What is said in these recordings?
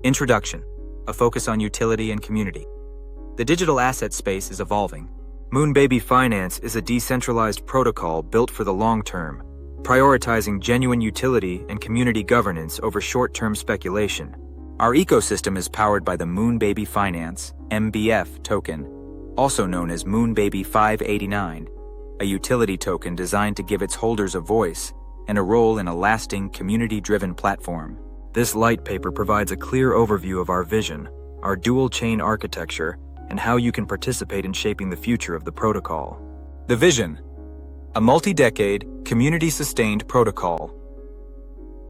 Introduction: a focus on utility and community. The digital asset space is evolving. Moonbaby Finance is a decentralized protocol built for the long term, prioritizing genuine utility and community governance over short-term speculation. Our ecosystem is powered by the Moonbaby Finance (MBF) token, also known as Moonbaby 589, a utility token designed to give its holders a voice and a role in a lasting, community-driven platform. This Litepaper provides a clear overview of our vision, our dual-chain architecture, and how you can participate in shaping the future of the protocol. The vision: a multi-decade, community-sustained protocol.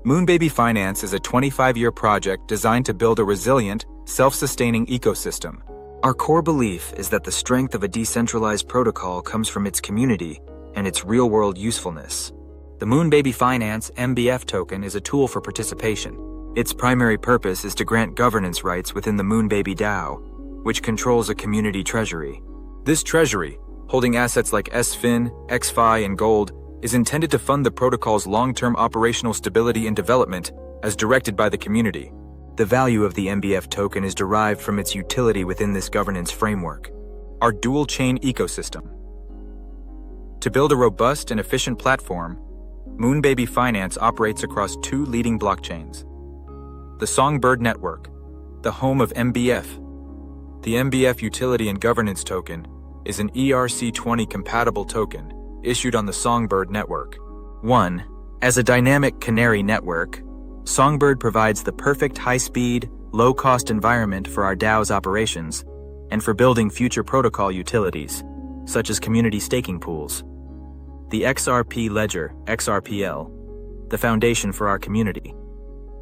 Moonbaby Finance is a 25-year project designed to build a resilient, self-sustaining ecosystem. Our core belief is that the strength of a decentralized protocol comes from its community and its real-world usefulness. The Moonbaby Finance MBF token is a tool for participation. Its primary purpose is to grant governance rights within the Moonbaby DAO, which controls a community treasury. This treasury, holding assets like SFin, ExFi, and gold, is intended to fund the protocol's long-term operational stability and development as directed by the community. The value of the MBF token is derived from its utility within this governance framework. Our dual-chain ecosystem. To build a robust and efficient platform, Moonbaby Finance operates across two leading blockchains. The Songbird network, the home of MBF. The MBF utility and governance token is an ERC20 compatible token issued on the Songbird network. 1. As a dynamic canary network, Songbird provides the perfect high-speed, low-cost environment for our DAO's operations and for building future protocol utilities, such as community staking pools. The XRP Ledger, XRPL, the foundation for our community.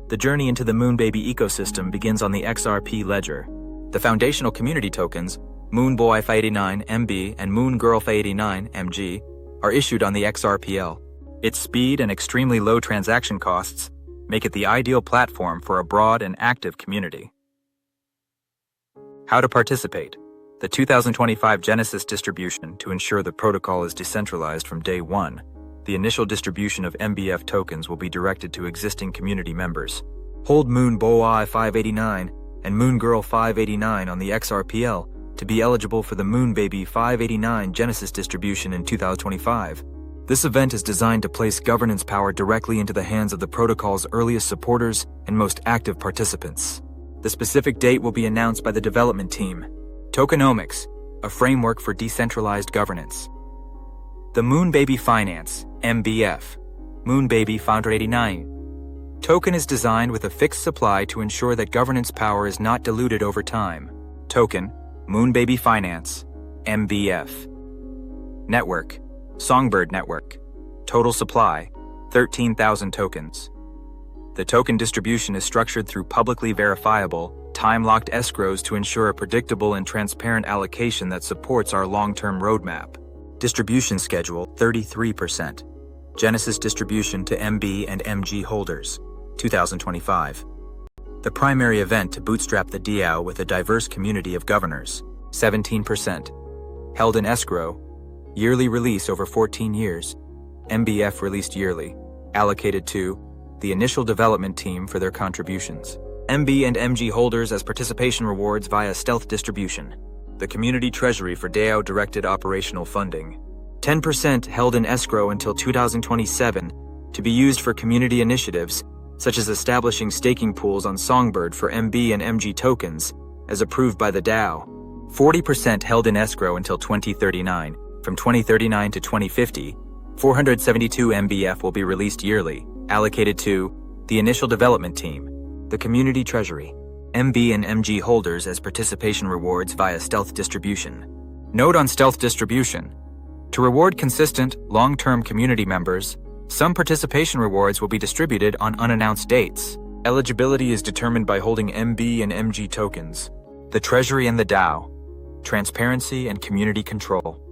The journey into the Moonbaby ecosystem begins on the XRP Ledger. The foundational community tokens, Moonbois 589 MB and Moongirl 589 MG, are issued on the XRPL. Its speed and extremely low transaction costs make it the ideal platform for a broad and active community. How to participate. The 2025 Genesis distribution to ensure the protocol is decentralized from day one. The initial distribution of MBF tokens will be directed to existing community members. Hold Moonbois 589 and Moongirl 589 on the XRPL to be eligible for the Moonbaby 589 Genesis distribution in 2025. This event is designed to place governance power directly into the hands of the protocol's earliest supporters and most active participants. The specific date will be announced by the development team. Tokenomics, a framework for decentralized governance. The Moonbaby Finance, MBF, Moonbaby 589 token is designed with a fixed supply to ensure that governance power is not diluted over time. Token, Moonbaby Finance, MBF. Network, Songbird Network. Total supply, 13,000 tokens. The token distribution is structured through publicly verifiable, time-locked escrows to ensure a predictable and transparent allocation that supports our long-term roadmap. Distribution schedule, 33%. Genesis distribution to MB and MG holders, 2025. The primary event to bootstrap the DAO with a diverse community of governors, 17%. Held in escrow, yearly release over 14 years, MBF released yearly, allocated to the initial development team for their contributions. MB and MG holders as participation rewards via stealth distribution. The community treasury for DAO-directed operational funding. 10% held in escrow until 2027 to be used for community initiatives such as establishing staking pools on Songbird for MB and MG tokens, as approved by the DAO. 40% held in escrow until 2039. From 2039 to 2050, 472 MBF will be released yearly, allocated to the initial development team, the community treasury, MB and MG holders as participation rewards via stealth distribution. Note on stealth distribution: to reward consistent, long-term community members, some participation rewards will be distributed on unannounced dates. Eligibility is determined by holding MB and MG tokens. The treasury and the DAO. Transparency and community control.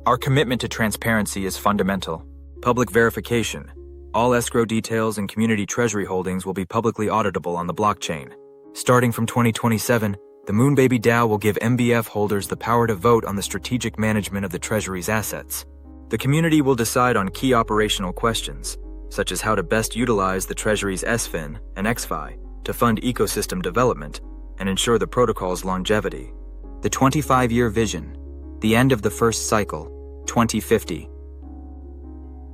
Our commitment to transparency is fundamental. Public verification. All escrow details and community treasury holdings will be publicly auditable on the blockchain. Starting from 2027, the Moonbaby DAO will give MBF holders the power to vote on the strategic management of the treasury's assets. The community will decide on key operational questions, such as how to best utilize the treasury's SFin and ExFi to fund ecosystem development and ensure the protocol's longevity. The 25-year vision, the end of the first cycle, 2050.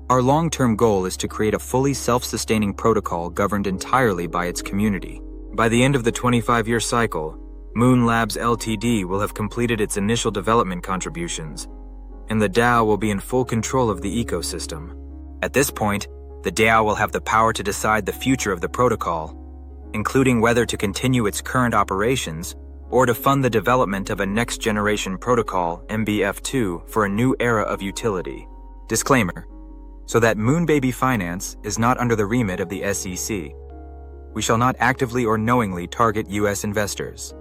Our long-term goal is to create a fully self-sustaining protocol governed entirely by its community. By the end of the 25-year cycle, Moon Labs Ltd. will have completed its initial development contributions, and the DAO will be in full control of the ecosystem. At this point, the DAO will have the power to decide the future of the protocol, including whether to continue its current operations or to fund the development of a next-generation protocol, MBF2, for a new era of utility. Disclaimer: so that Moonbaby Finance is not under the remit of the SEC. We shall not actively or knowingly target U.S. investors.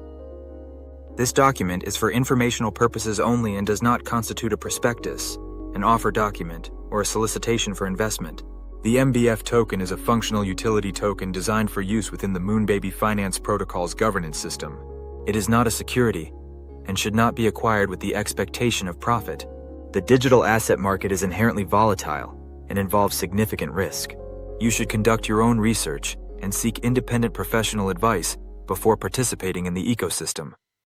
This document is for informational purposes only and does not constitute a prospectus, an offer document, or a solicitation for investment. The MBF token is a functional utility token designed for use within the Moonbaby Finance protocol's governance system. It is not a security and should not be acquired with the expectation of profit. The digital asset market is inherently volatile and involves significant risk. You should conduct your own research and seek independent professional advice before participating in the ecosystem.